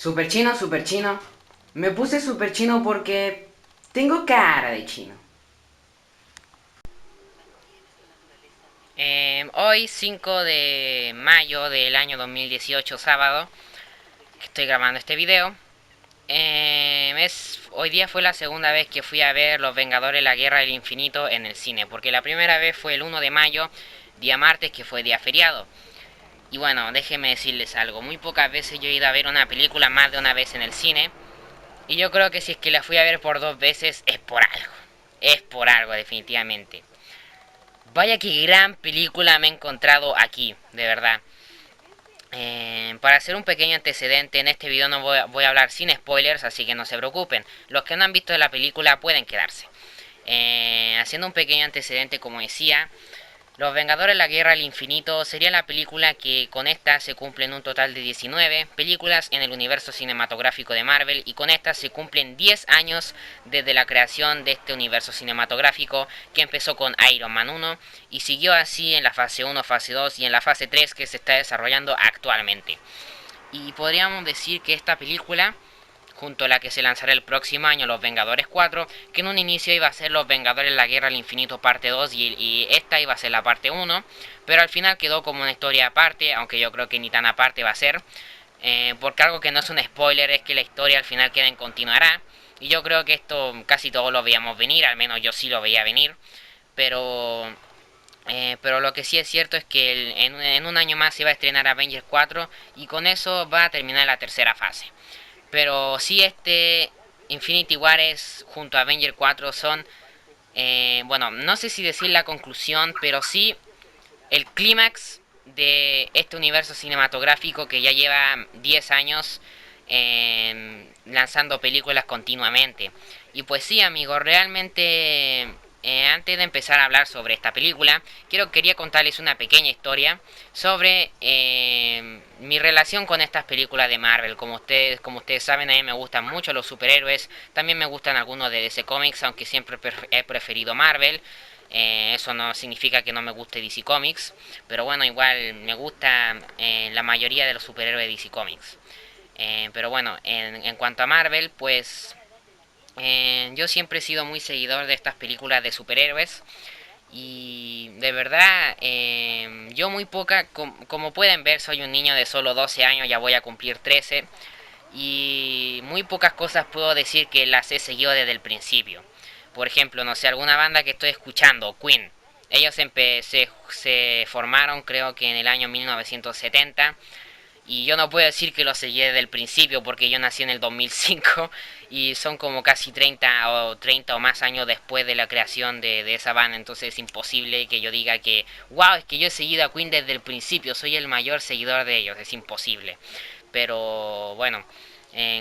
Super chino, super chino. Me puse super chino porque tengo cara de chino. Hoy, 5 de mayo del año 2018, sábado, que estoy grabando este video. Hoy día fue la segunda vez que fui a ver Los Vengadores La Guerra del Infinito en el cine, porque la primera vez fue el 1 de mayo, día martes, que fue día feriado. Y bueno, déjenme decirles algo, muy pocas veces yo he ido a ver una película más de una vez en el cine, y yo creo que si es que la fui a ver por dos veces es por algo definitivamente. Vaya que gran película me he encontrado aquí, de verdad. Para hacer un pequeño antecedente, en este video no voy a hablar sin spoilers, así que no se preocupen. Los que no han visto la película pueden quedarse. Haciendo un pequeño antecedente, como decía, Los Vengadores La Guerra al Infinito sería la película que con esta se cumplen un total de 19 películas en el universo cinematográfico de Marvel, y con esta se cumplen 10 años desde la creación de este universo cinematográfico, que empezó con Iron Man 1 y siguió así en la fase 1, fase 2 y en la fase 3 que se está desarrollando actualmente. Y podríamos decir que esta película, junto a la que se lanzará el próximo año, Los Vengadores 4, que en un inicio iba a ser Los Vengadores La Guerra al Infinito parte 2 y esta iba a ser la parte 1, pero al final quedó como una historia aparte, aunque yo creo que ni tan aparte va a ser, porque algo que no es un spoiler es que la historia al final queda en continuará, y yo creo que esto casi todos lo veíamos venir, al menos yo sí lo veía venir, pero pero lo que sí es cierto es que en un año más se va a estrenar Avengers 4 y con eso va a terminar la tercera fase. Pero sí, este Infinity War es, junto a Avengers 4 son, bueno, no sé si decir la conclusión, pero sí el clímax de este universo cinematográfico que ya lleva 10 años lanzando películas continuamente. Y pues sí, amigos, realmente antes de empezar a hablar sobre esta película, quería contarles una pequeña historia sobre mi relación con estas películas de Marvel. Como ustedes saben, a mí me gustan mucho los superhéroes, también me gustan algunos de DC Comics, aunque siempre he preferido Marvel. Eso no significa que no me guste DC Comics, pero bueno, igual me gusta la mayoría de los superhéroes de DC Comics. Pero bueno, en cuanto a Marvel, pues yo siempre he sido muy seguidor de estas películas de superhéroes. Y de verdad, yo muy poca, como pueden ver, soy un niño de solo 12 años, ya voy a cumplir 13. Y muy pocas cosas puedo decir que las he seguido desde el principio. Por ejemplo, no sé, alguna banda que estoy escuchando, Queen. Ellos se formaron creo que en el año 1970. Y yo no puedo decir que lo seguí desde el principio porque yo nací en el 2005 y son como casi 30 o más años después de la creación de esa banda. Entonces es imposible que yo diga que, wow, es que yo he seguido a Queen desde el principio, soy el mayor seguidor de ellos. Es imposible. Pero bueno,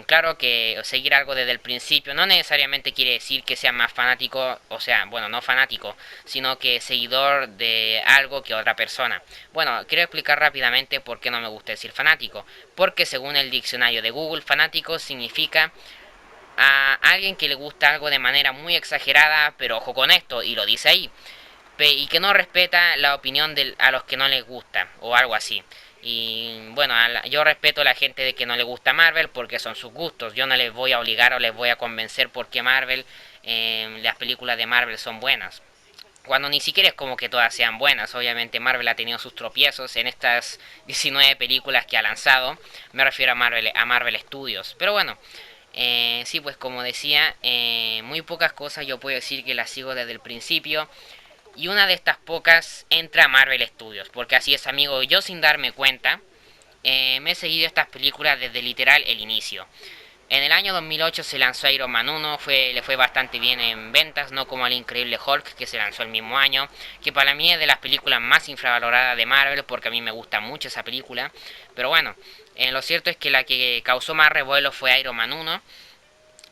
claro que seguir algo desde el principio no necesariamente quiere decir que sea más fanático, o sea, bueno, no fanático, sino que seguidor de algo que otra persona. Bueno, quiero explicar rápidamente por qué no me gusta decir fanático. Porque según el diccionario de Google, fanático significa a alguien que le gusta algo de manera muy exagerada, pero ojo con esto, y lo dice ahí, y que no respeta la opinión a los que no les gusta, o algo así. Y bueno, yo respeto a la gente de que no le gusta Marvel porque son sus gustos. Yo no les voy a obligar o les voy a convencer porque las películas de Marvel son buenas. Cuando ni siquiera es como que todas sean buenas. Obviamente Marvel ha tenido sus tropiezos en estas 19 películas que ha lanzado. Me refiero a Marvel Studios. Pero bueno, sí, pues como decía, muy pocas cosas yo puedo decir que las sigo desde el principio. Y una de estas pocas entra a Marvel Studios. Porque así es, amigo, yo sin darme cuenta, me he seguido estas películas desde literal el inicio. En el año 2008 se lanzó Iron Man 1, le fue bastante bien en ventas, no como el Increíble Hulk que se lanzó el mismo año, que para mí es de las películas más infravaloradas de Marvel porque a mí me gusta mucho esa película. Pero bueno, lo cierto es que la que causó más revuelo fue Iron Man 1,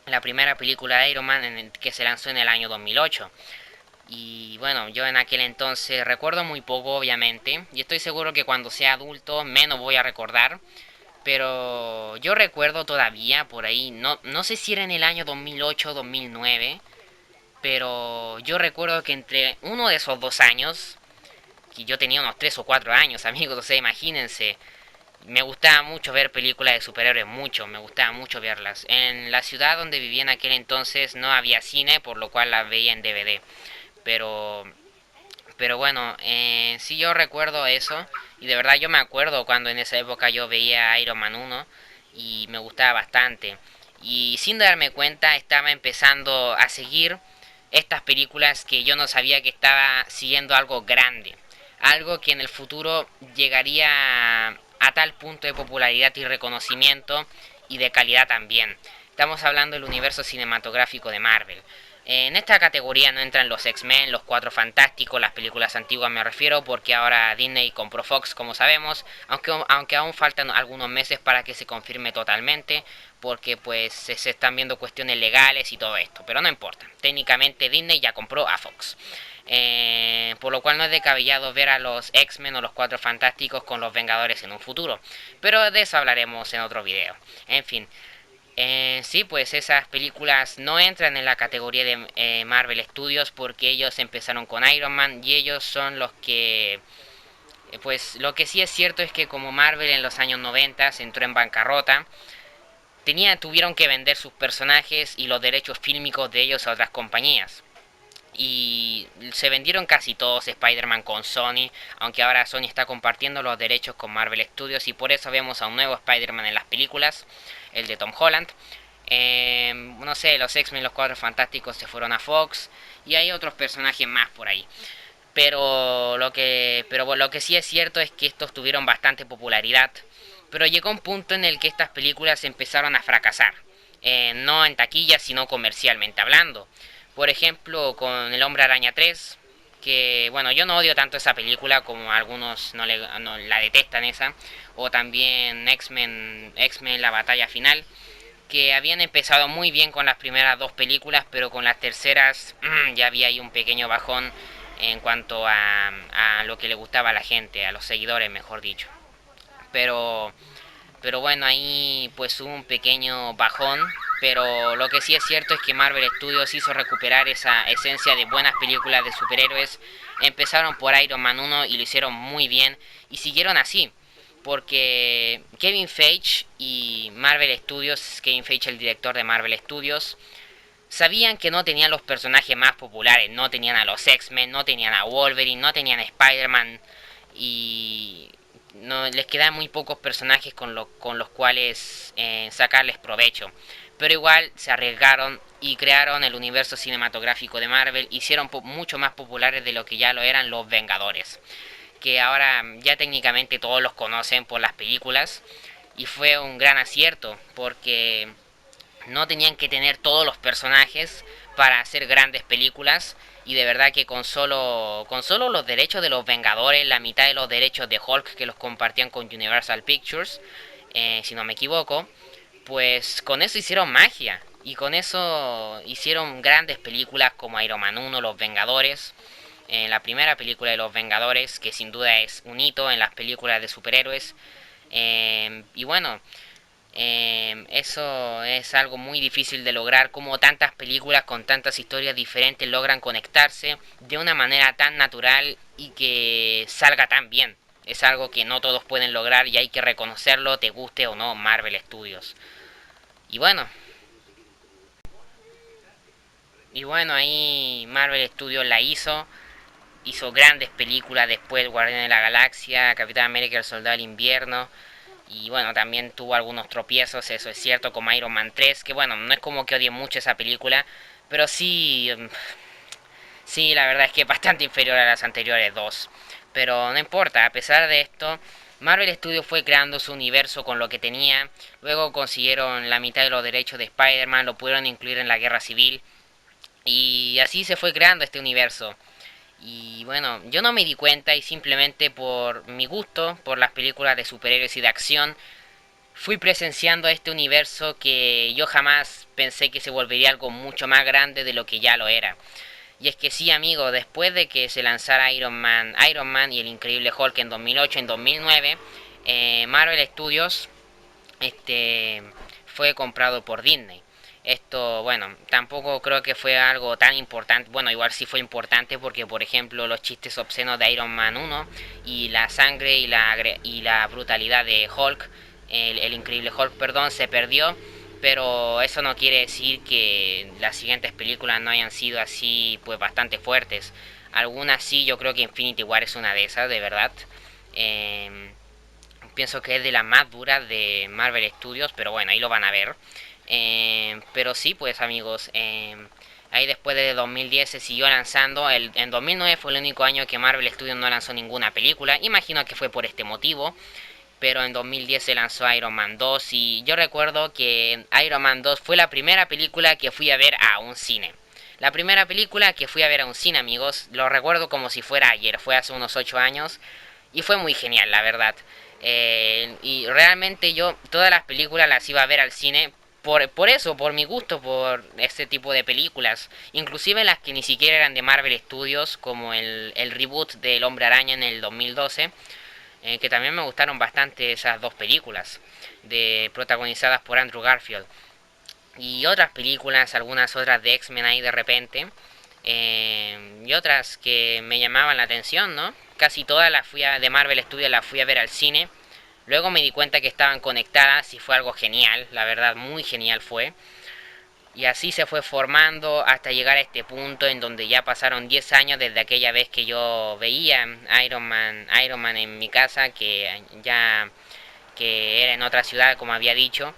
la primera película de Iron Man que se lanzó en el año 2008. Y bueno, yo en aquel entonces recuerdo muy poco, obviamente, y estoy seguro que cuando sea adulto menos voy a recordar. Pero yo recuerdo todavía por ahí, no sé si era en el año 2008 o 2009, pero yo recuerdo que entre uno de esos 2 años, que yo tenía unos 3 o 4 años, amigos, o sea, imagínense, Me gustaba mucho ver películas de superhéroes, mucho, me gustaba mucho verlas. En la ciudad donde vivía en aquel entonces no había cine, por lo cual las veía en DVD. Pero, pero bueno, sí yo recuerdo eso. Y de verdad yo me acuerdo cuando en esa época yo veía Iron Man 1 y me gustaba bastante. Y sin darme cuenta estaba empezando a seguir estas películas que yo no sabía que estaba siguiendo algo grande. Algo que en el futuro llegaría a tal punto de popularidad y reconocimiento y de calidad también. Estamos hablando del universo cinematográfico de Marvel. En esta categoría no entran los X-Men, los Cuatro Fantásticos, las películas antiguas me refiero, porque ahora Disney compró Fox, como sabemos, aunque aún faltan algunos meses para que se confirme totalmente, porque pues se están viendo cuestiones legales y todo esto, pero no importa. Técnicamente Disney ya compró a Fox. Por lo cual no es descabellado ver a los X-Men o los Cuatro Fantásticos con los Vengadores en un futuro. Pero de eso hablaremos en otro video. En fin, sí, pues esas películas no entran en la categoría de Marvel Studios porque ellos empezaron con Iron Man y ellos son los que... Pues lo que sí es cierto es que como Marvel en los años 90 entró en bancarrota, tuvieron que vender sus personajes y los derechos fílmicos de ellos a otras compañías. Y se vendieron casi todos Spider-Man con Sony, aunque ahora Sony está compartiendo los derechos con Marvel Studios y por eso vemos a un nuevo Spider-Man en las películas, el de Tom Holland. No sé, los X-Men, los Cuatro Fantásticos se fueron a Fox y hay otros personajes más por ahí. Pero lo que sí es cierto es que estos tuvieron bastante popularidad, pero llegó un punto en el que estas películas empezaron a fracasar, no en taquilla sino comercialmente hablando. Por ejemplo, con El Hombre Araña 3, que bueno, yo no odio tanto esa película como algunos no la detestan esa, o también X-Men La Batalla Final, que habían empezado muy bien con las primeras dos películas, pero con las terceras ya había ahí un pequeño bajón en cuanto a lo que le gustaba a la gente, a los seguidores, mejor dicho. Pero pero bueno, ahí pues hubo un pequeño bajón, pero lo que sí es cierto es que Marvel Studios hizo recuperar esa esencia de buenas películas de superhéroes. Empezaron por Iron Man 1 y lo hicieron muy bien y siguieron así. Porque Kevin Feige y Marvel Studios, Kevin Feige el director de Marvel Studios, sabían que no tenían los personajes más populares, no tenían a los X-Men, no tenían a Wolverine, no tenían a Spider-Man y no les quedan muy pocos personajes con los cuales sacarles provecho. Pero igual se arriesgaron y crearon el universo cinematográfico de Marvel, hicieron mucho más populares de lo que ya lo eran los Vengadores, que ahora ya técnicamente todos los conocen por las películas y fue un gran acierto porque no tenían que tener todos los personajes para hacer grandes películas y de verdad que con solo los derechos de los Vengadores, la mitad de los derechos de Hulk que los compartían con Universal Pictures, si no me equivoco, pues con eso hicieron magia y con eso hicieron grandes películas como Iron Man 1, Los Vengadores, la primera película de Los Vengadores, que sin duda es un hito en las películas de superhéroes. Y bueno, eso es algo muy difícil de lograr, como tantas películas con tantas historias diferentes logran conectarse de una manera tan natural y que salga tan bien. Es algo que no todos pueden lograr y hay que reconocerlo, te guste o no Marvel Studios. Y bueno, ahí Marvel Studios la hizo grandes películas después, Guardián de la Galaxia, Capitán América, el Soldado del Invierno. Y bueno, también tuvo algunos tropiezos, eso es cierto, como Iron Man 3, que bueno, no es como que odie mucho esa película, pero sí, sí, la verdad es que es bastante inferior a las anteriores dos. Pero no importa, a pesar de esto, Marvel Studios fue creando su universo con lo que tenía, luego consiguieron la mitad de los derechos de Spider-Man, lo pudieron incluir en la Guerra Civil, y así se fue creando este universo. Y bueno, yo no me di cuenta y simplemente por mi gusto, por las películas de superhéroes y de acción, fui presenciando este universo que yo jamás pensé que se volvería algo mucho más grande de lo que ya lo era. Y es que sí, amigo, después de que se lanzara Iron Man y el Increíble Hulk en 2008, en 2009, Marvel Studios fue comprado por Disney. Esto, bueno, tampoco creo que fue algo tan importante. Bueno, igual sí fue importante porque, por ejemplo, los chistes obscenos de Iron Man 1 y la sangre y la brutalidad de Hulk, el increíble Hulk, perdón, se perdió. Pero eso no quiere decir que las siguientes películas no hayan sido así, pues bastante fuertes. Algunas sí, yo creo que Infinity War es una de esas, de verdad. Eh, Pienso que es de las más duras de Marvel Studios, pero bueno, ahí lo van a ver. Pero sí, pues amigos, ahí después de 2010 se siguió lanzando. En 2009 fue el único año que Marvel Studios no lanzó ninguna película. Imagino que fue por este motivo. Pero en 2010 se lanzó Iron Man 2 y yo recuerdo que Iron Man 2 fue la primera película que fui a ver a un cine. La primera película que fui a ver a un cine, amigos, lo recuerdo como si fuera ayer, fue hace unos 8 años y fue muy genial, la verdad. Y realmente yo todas las películas las iba a ver al cine por eso, por mi gusto, por este tipo de películas. Inclusive las que ni siquiera eran de Marvel Studios, como el reboot del Hombre Araña en el 2012, que también me gustaron bastante esas dos películas, protagonizadas por Andrew Garfield. Y otras películas, algunas otras de X-Men ahí de repente. Y otras que me llamaban la atención, ¿no? Casi todas de Marvel Studios las fui a ver al cine. Luego me di cuenta que estaban conectadas y fue algo genial, la verdad, muy genial fue. Y así se fue formando hasta llegar a este punto en donde ya pasaron 10 años desde aquella vez que yo veía Iron Man en mi casa, que era en otra ciudad como había dicho.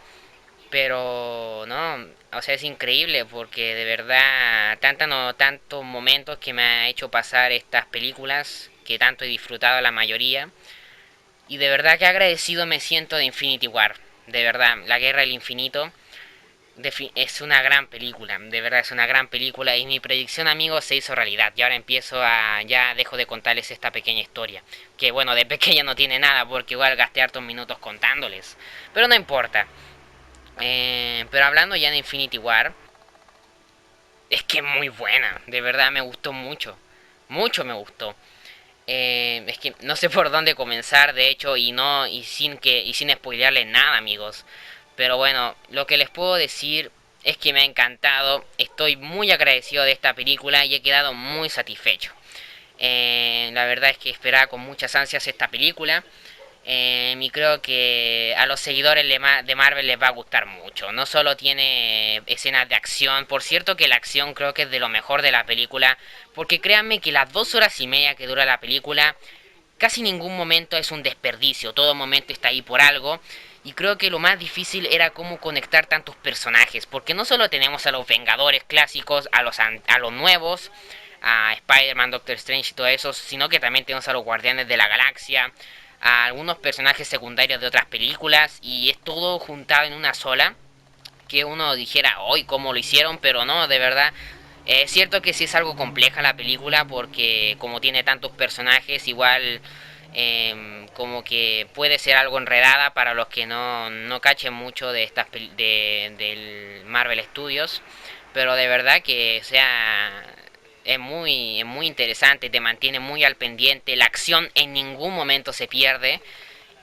Pero no, o sea, es increíble porque de verdad tantos momentos que me ha hecho pasar estas películas que tanto he disfrutado la mayoría. Y de verdad que agradecido me siento de Infinity War. De verdad, la Guerra del Infinito es una gran película, de verdad es una gran película y mi predicción, amigos, se hizo realidad. Y ahora ya dejo de contarles esta pequeña historia, que bueno, de pequeña no tiene nada porque igual gasté hartos minutos contándoles, pero no importa. Pero hablando ya de Infinity War, es que es muy buena, de verdad me gustó mucho, mucho me gustó. Es que no sé por dónde comenzar, de hecho, y sin spoilearles nada, amigos. Pero bueno, lo que les puedo decir es que me ha encantado. Estoy muy agradecido de esta película y he quedado muy satisfecho. La verdad es que esperaba con muchas ansias esta película. Y creo que a los seguidores de Marvel les va a gustar mucho. No solo tiene escenas de acción, por cierto que la acción creo que es de lo mejor de la película, porque créanme que las 2 horas y media que dura la película, casi ningún momento es un desperdicio, todo momento está ahí por algo. Y creo que lo más difícil era cómo conectar tantos personajes, porque no solo tenemos a los Vengadores clásicos, a los nuevos, a Spider-Man, Doctor Strange y todo eso, sino que también tenemos a los Guardianes de la Galaxia, a algunos personajes secundarios de otras películas, y es todo juntado en una sola, que uno dijera, hoy cómo lo hicieron, pero no, de verdad. Es cierto que sí es algo compleja la película porque como tiene tantos personajes, igual como que puede ser algo enredada para los que no cachen mucho del Marvel Studios, pero de verdad que o sea es muy interesante, te mantiene muy al pendiente, la acción en ningún momento se pierde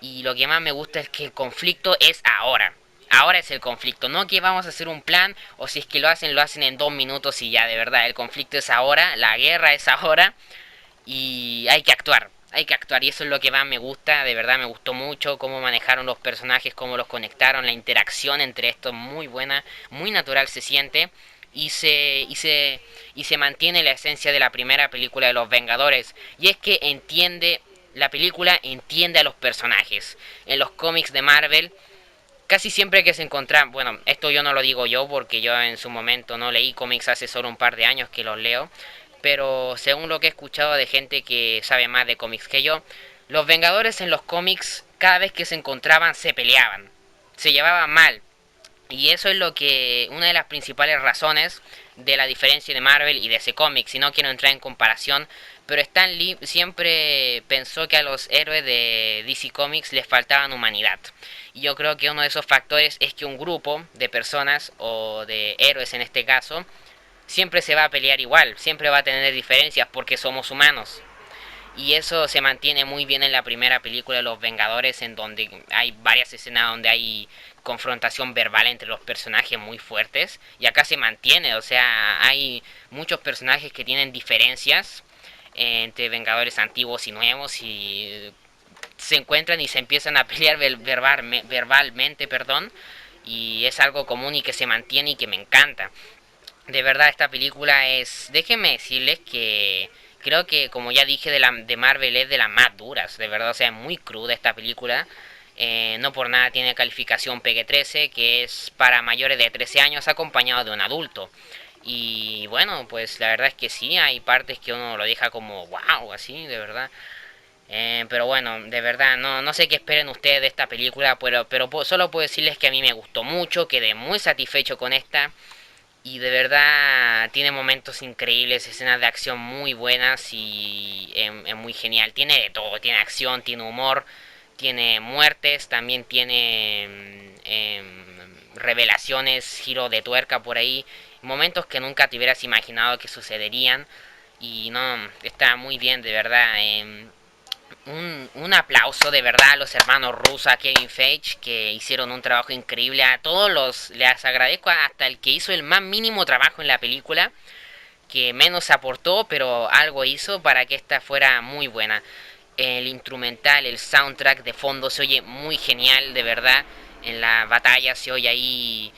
y lo que más me gusta es que el conflicto es ahora. Ahora es el conflicto, no que vamos a hacer un plan o si es que lo hacen en 2 minutos y ya, de verdad, el conflicto es ahora, la guerra es ahora y hay que actuar y eso es lo que más me gusta, de verdad me gustó mucho cómo manejaron los personajes, cómo los conectaron, la interacción entre estos muy buena, muy natural se siente y se mantiene la esencia de la primera película de los Vengadores y es que la película entiende a los personajes. En los cómics de Marvel casi siempre que se encuentran, bueno, esto yo no lo digo yo porque yo en su momento no leí cómics hace solo un par de años que los leo, pero según lo que he escuchado de gente que sabe más de cómics que yo, los Vengadores en los cómics cada vez que se encontraban se peleaban, se llevaban mal. Y eso es una de las principales razones de la diferencia de Marvel y de ese cómic. Si no quiero entrar en comparación, pero Stan Lee siempre pensó que a los héroes de DC Comics les faltaban humanidad. Y yo creo que uno de esos factores es que un grupo de personas, o de héroes en este caso, siempre se va a pelear igual, siempre va a tener diferencias porque somos humanos. Y eso se mantiene muy bien en la primera película de Los Vengadores, en donde hay varias escenas donde hay confrontación verbal entre los personajes muy fuertes, y acá se mantiene, o sea, hay muchos personajes que tienen diferencias entre Vengadores antiguos y nuevos, y se encuentran y se empiezan a pelear verbalmente, perdón, y es algo común y que se mantiene y que me encanta. De verdad, esta película es, déjenme decirles que creo que, como ya dije, de Marvel es de las más duras, de verdad, o sea, es muy cruda esta película. No por nada tiene calificación PG-13, que es para mayores de 13 años acompañado de un adulto. Y bueno, pues la verdad es que sí, hay partes que uno lo deja como wow, así, de verdad. Pero bueno, de verdad, no sé qué esperen ustedes de esta película, pero solo puedo decirles que a mí me gustó mucho, quedé muy satisfecho con esta. Y de verdad tiene momentos increíbles, escenas de acción muy buenas y es muy genial. Tiene de todo, tiene acción, tiene humor, tiene muertes, también tiene revelaciones, giro de tuerca por ahí, momentos que nunca te hubieras imaginado que sucederían. Y no, está muy bien, de verdad. Un aplauso de verdad a los hermanos Russo, a Kevin Feige, que hicieron un trabajo increíble. A todos les agradezco, hasta el que hizo el más mínimo trabajo en la película, que menos aportó, pero algo hizo para que esta fuera muy buena. El instrumental, el soundtrack de fondo se oye muy genial, de verdad. En la batalla se oye ahí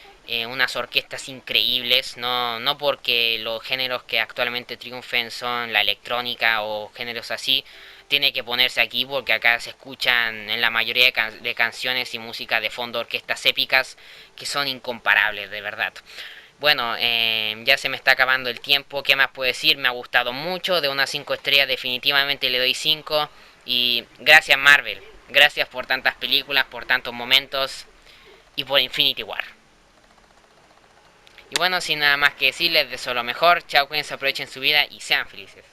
unas orquestas increíbles, no porque los géneros que actualmente triunfen son la electrónica o géneros así, tiene que ponerse aquí porque acá se escuchan en la mayoría de canciones y música de fondo orquestas épicas que son incomparables, de verdad. Bueno, ya se me está acabando el tiempo. ¿Qué más puedo decir? Me ha gustado mucho. De unas 5 estrellas definitivamente le doy 5. Y gracias Marvel. Gracias por tantas películas, por tantos momentos y por Infinity War. Y bueno, sin nada más que decirles, deseo lo mejor. Chao, cuídense, aprovechen su vida y sean felices.